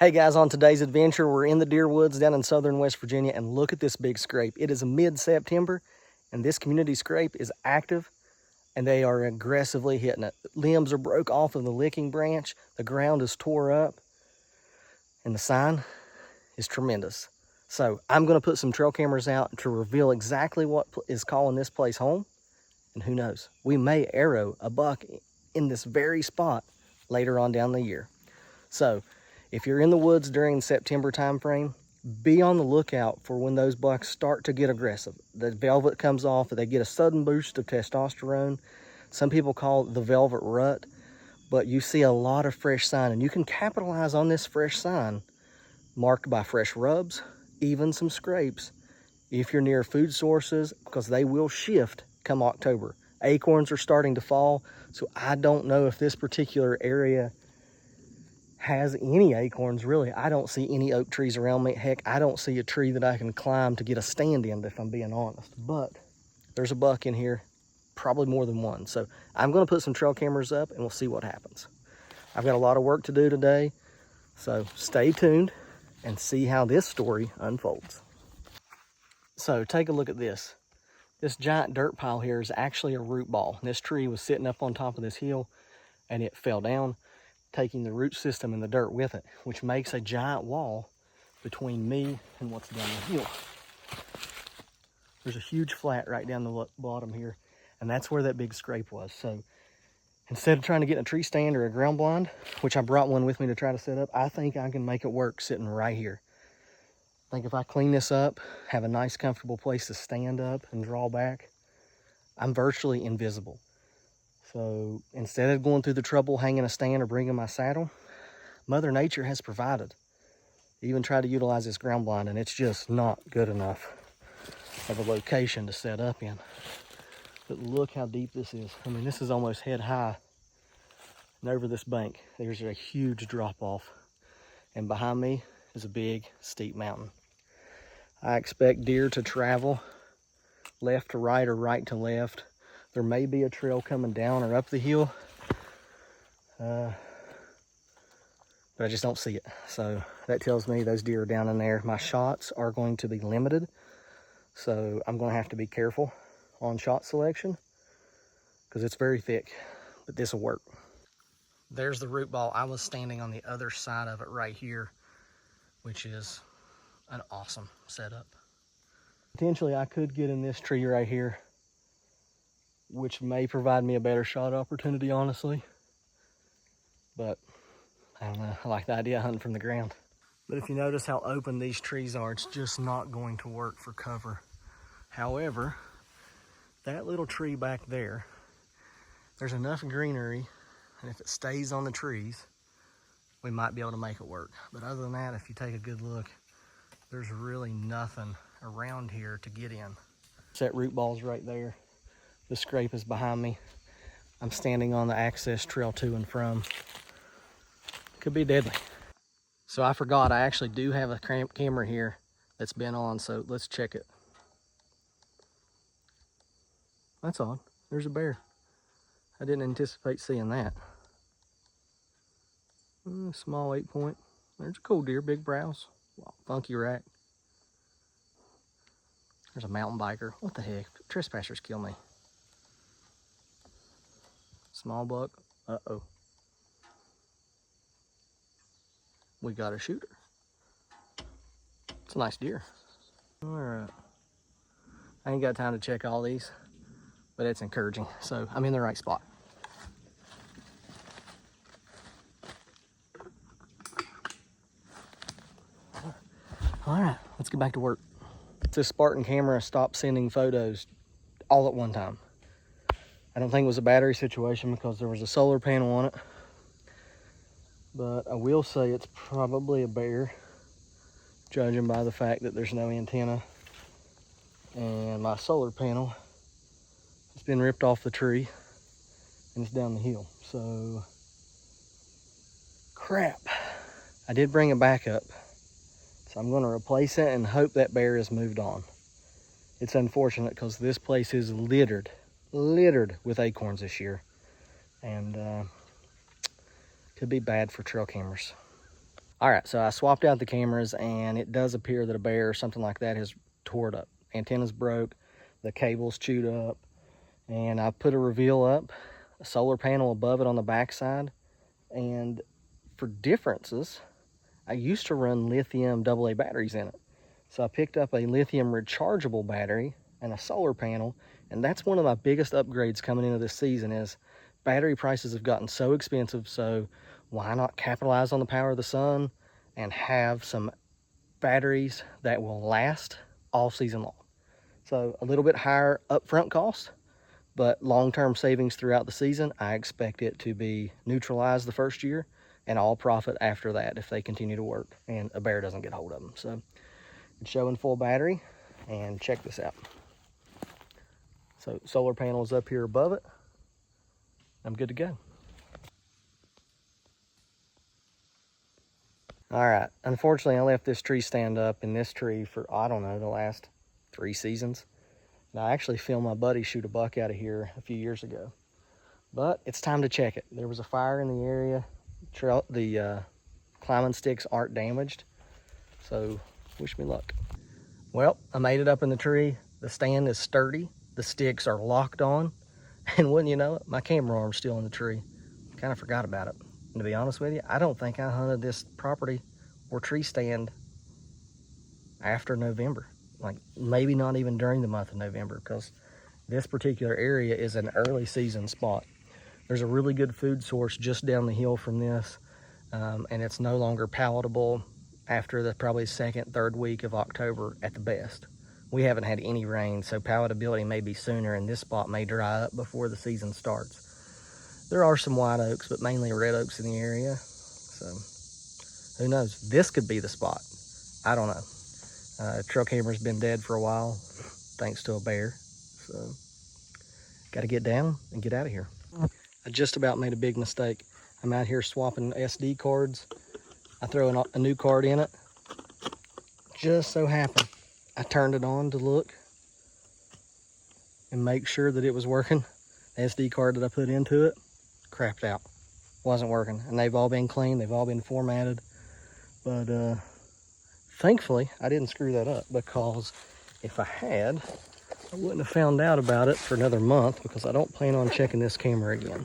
Hey guys, on today's adventure, we're in the deer woods down in southern West Virginia, and look at this big scrape. It is mid-September, and this community scrape is active, and they are aggressively hitting it. Limbs are broke off of the licking branch, the ground is tore up, and the sign is tremendous. So I'm gonna put some trail cameras out to reveal exactly what is calling this place home, and who knows, we may arrow a buck in this very spot later on down the year. So if you're in the woods during the September time frame, be on the lookout for when those bucks start to get aggressive. The velvet comes off, they get a sudden boost of testosterone. Some people call it the velvet rut, but you see a lot of fresh sign, and you can capitalize on this fresh sign marked by fresh rubs, even some scrapes, if you're near food sources, because they will shift come October. Acorns are starting to fall, so I don't know if this particular area has any acorns, really. I don't see any oak trees around me. Heck, I don't see a tree that I can climb to get a stand in, if I'm being honest. But there's a buck in here, probably more than one. So I'm gonna put some trail cameras up and we'll see what happens. I've got a lot of work to do today, so stay tuned and see how this story unfolds. So take a look at this. This giant dirt pile here is actually a root ball. This tree was sitting up on top of this hill and it fell down, taking the root system and the dirt with it, which makes a giant wall between me and what's down the hill. There's a huge flat right down the bottom here, and that's where that big scrape was. So instead of trying to get a tree stand or a ground blind, which I brought one with me to try to set up, I think I can make it work sitting right here. I think if I clean this up, have a nice comfortable place to stand up and draw back, I'm virtually invisible. So instead of going through the trouble hanging a stand or bringing my saddle, Mother Nature has provided. Even tried to utilize this ground blind, and it's just not good enough of a location to set up in. But look how deep this is. I mean, this is almost head high. And over this bank, there's a huge drop off. And behind me is a big, steep mountain. I expect deer to travel left to right or right to left. There may be a trail coming down or up the hill, but I just don't see it. So that tells me those deer are down in there. My shots are going to be limited, so I'm going to have to be careful on shot selection because it's very thick, but this will work. There's the root ball. I was standing on the other side of it right here, which is an awesome setup. Potentially I could get in this tree right here, which may provide me a better shot opportunity, honestly. But I don't know, I like the idea of hunting from the ground. But if you notice how open these trees are, it's just not going to work for cover. However, that little tree back there, there's enough greenery, and if it stays on the trees, we might be able to make it work. But other than that, if you take a good look, there's really nothing around here to get in. That root ball's right there. The scrape is behind me. I'm standing on the access trail to and from. Could be deadly. So I forgot, I actually do have a camera here that's been on, so let's check it. That's odd. There's a bear. I didn't anticipate seeing that. Small 8-point. There's a cool deer, big brows. Wow, funky rack. There's a mountain biker. What the heck? Trespassers kill me. Small buck. Uh-oh. We got a shooter. It's a nice deer. All right. I ain't got time to check all these, but it's encouraging. So I'm in the right spot. All right, let's get back to work. This Spartan camera stopped sending photos all at one time. I don't think it was a battery situation because there was a solar panel on it. But I will say it's probably a bear, judging by the fact that there's no antenna. And my solar panel has been ripped off the tree and it's down the hill. So, crap. I did bring it back up. So I'm gonna replace it and hope that bear has moved on. It's unfortunate because this place is littered with acorns this year. And could be bad for trail cameras. All right, so I swapped out the cameras, and it does appear that a bear or something like that has tore it up. Antennas broke, the cable's chewed up, and I put a reveal up, a solar panel above it on the backside. And for differences, I used to run lithium AA batteries in it. So I picked up a lithium rechargeable battery and a solar panel, and that's one of my biggest upgrades coming into this season is battery prices have gotten so expensive, so why not capitalize on the power of the sun and have some batteries that will last all season long. So a little bit higher upfront cost, but long-term savings throughout the season. I expect it to be neutralized the first year and all profit after that if they continue to work and a bear doesn't get hold of them. So it's showing full battery, and check this out. So solar panel is up here above it. I'm good to go. All right, unfortunately I left this tree stand up in this tree for, I don't know, the last 3 seasons. And I actually filmed my buddy shoot a buck out of here a few years ago. But it's time to check it. There was a fire in the area. The climbing sticks aren't damaged, so wish me luck. Well, I made it up in the tree. The stand is sturdy. The sticks are locked on. And wouldn't you know it, my camera arm's still in the tree. Kind of forgot about it. And to be honest with you, I don't think I hunted this property or tree stand after November. Like maybe not even during the month of November, because this particular area is an early season spot. There's a really good food source just down the hill from this, and it's no longer palatable after the probably second, third week of October at the best. We haven't had any rain, so palatability may be sooner, and this spot may dry up before the season starts. There are some white oaks, but mainly red oaks in the area, so who knows? This could be the spot. I don't know. Trail camera's been dead for a while, thanks to a bear, so got to get down and get out of here. I just about made a big mistake. I'm out here swapping SD cards. I throw a new card in it. Just so happened, I turned it on to look and make sure that it was working. The SD card that I put into it crapped out. Wasn't working. And they've all been cleaned. They've all been formatted. But thankfully, I didn't screw that up, because if I had, I wouldn't have found out about it for another month, because I don't plan on checking this camera again.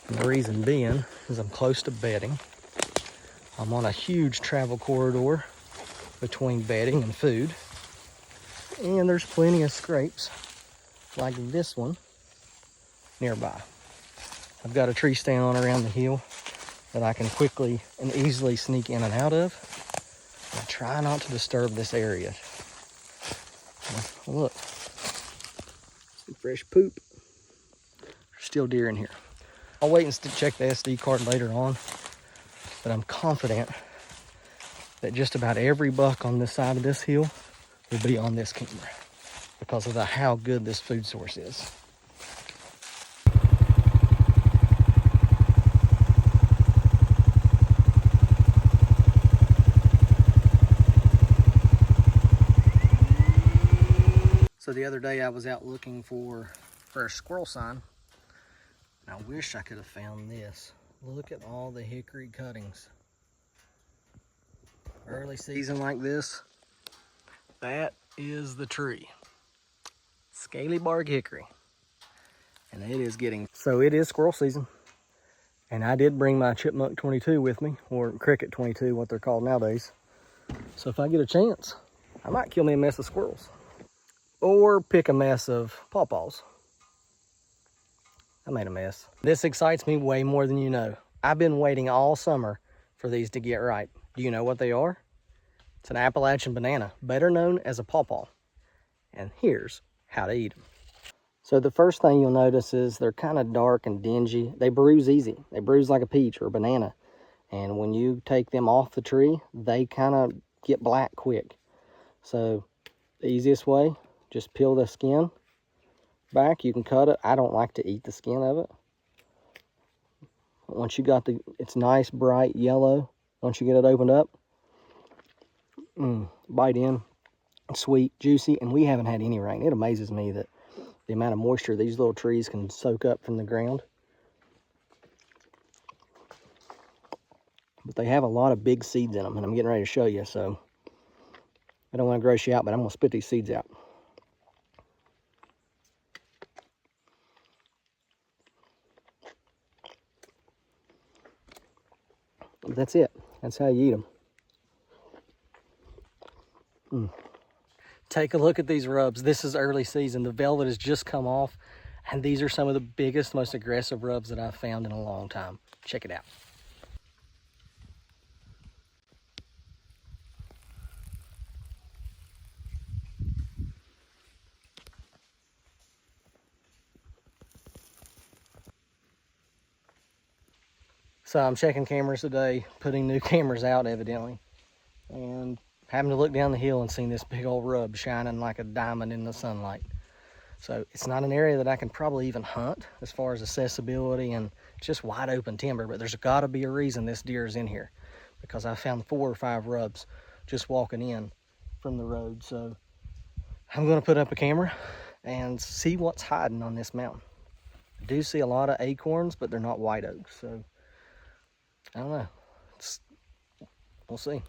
And the reason being is I'm close to bedding. I'm on a huge travel corridor between bedding and food. And there's plenty of scrapes like this one nearby. I've got a tree stand on around the hill that I can quickly and easily sneak in and out of. I try not to disturb this area. Look, some fresh poop. There's still deer in here. I'll wait and check the SD card later on, but I'm confident that just about every buck on this side of this hill will be on this camera because of how good this food source is. So the other day I was out looking for a squirrel sign, and I wish I could have found this. Look at all the hickory cuttings. Early season like this, that is the tree. Scaly bark hickory. And it is so it is squirrel season. And I did bring my chipmunk 22 with me, or cricket 22, what they're called nowadays. So if I get a chance, I might kill me a mess of squirrels. Or pick a mess of paw-paws. I made a mess. This excites me way more than you know. I've been waiting all summer for these to get ripe. Do you know what they are? It's an Appalachian banana, better known as a paw-paw. And here's how to eat them. So the first thing you'll notice is they're kind of dark and dingy. They bruise easy. They bruise like a peach or a banana. And when you take them off the tree, they kind of get black quick. So the easiest way, just peel the skin back. You can cut it. I don't like to eat the skin of it. Once you got it's nice, bright yellow. Once you get it opened up, bite in, sweet, juicy, and we haven't had any rain. It amazes me that the amount of moisture these little trees can soak up from the ground. But they have a lot of big seeds in them, and I'm getting ready to show you, so I don't want to gross you out, but I'm going to spit these seeds out. That's it. That's how you eat them. Take a look at these rubs. This is early season. The velvet has just come off, and these are some of the biggest, most aggressive rubs that I've found in a long time. Check it out. So I'm checking cameras today, putting new cameras out evidently, and having to look down the hill and seeing this big old rub shining like a diamond in the sunlight. So it's not an area that I can probably even hunt as far as accessibility, and just wide open timber, but there's got to be a reason this deer is in here, because I found 4 or 5 rubs just walking in from the road. So I'm going to put up a camera and see what's hiding on this mountain. I do see a lot of acorns, but they're not white oaks, so I don't know. We'll see.